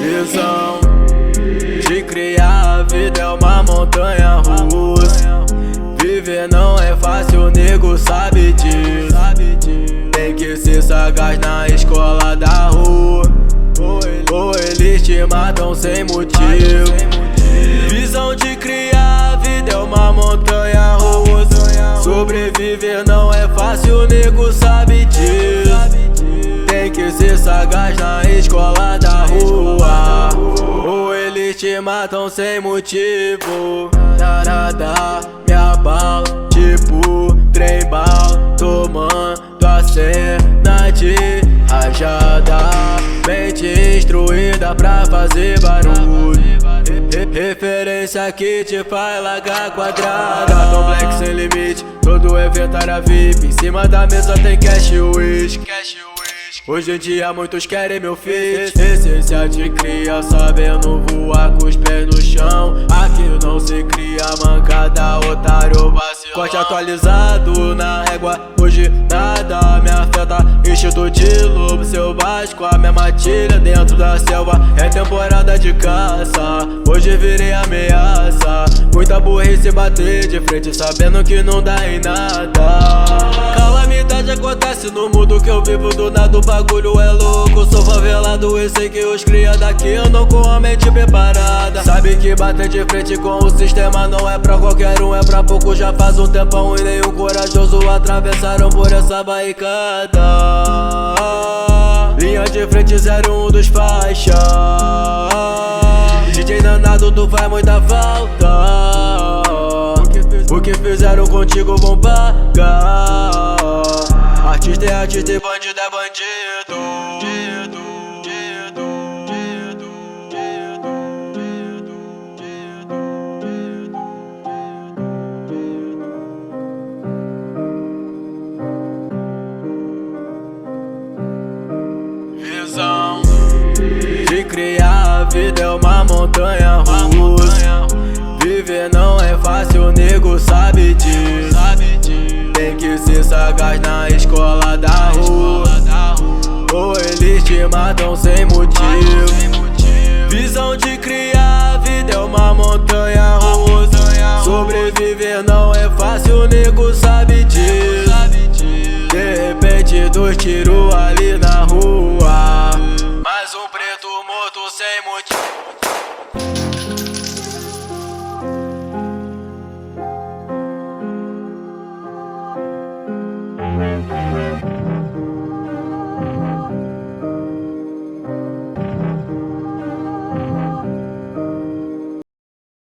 Visão de criar a vida é uma montanha russa. Viver não é fácil, nego sabe disso. Tem que ser sagaz na escola da rua, ou eles te matam sem motivo. Visão de criar a vida é uma montanha russa. Sobreviver não é fácil, nego sabe disso. Tem que ser sagaz na escola da rua, ou eles te matam sem motivo. Nada me abala, tipo trem bala, tomando a cena de rajada. Mente instruída pra fazer barulho, referência que te faz largar quadrada. Cartão black sem limite, todo evento era VIP. Em cima da mesa tem cash wish. Hoje em dia muitos querem meu feat. Essência de cria, sabendo voar com os pés no chão. Aqui não se cria mancada, otário vacilão. Corte atualizado na régua, hoje nada me afeta. Instinto de lobo selvagem, com a minha matilha dentro da selva. É temporada de caça, hoje virei ameaça. Muita burrice bater de frente, sabendo que não dá em nada. Calamidade acontece no mundo que eu vivo, do nada o bagulho é louco. Sou favelado e sei que os cria daqui andam com a mente preparada. Sabe que bater de frente com o sistema não é pra qualquer um, é pra pouco. Já faz um tempão e nenhum corajoso atravessaram por essa barricada. Linha de frente 01 dos faixa. DJ danado, tu faz muita falta. O que fizeram contigo vão pagar. Artista é artista e bandido é bandido. Visão de criar a vida é uma montanha russa. Viver não é fácil, nego sabe disso. Tem que ser sagaz na escola da rua, ou eles te matam sem motivo. Visão de criar a vida é uma montanha russa. Sobreviver não é fácil, nego sabe disso. De repente 2 tiros ali na rua, mais um preto morto sem motivo.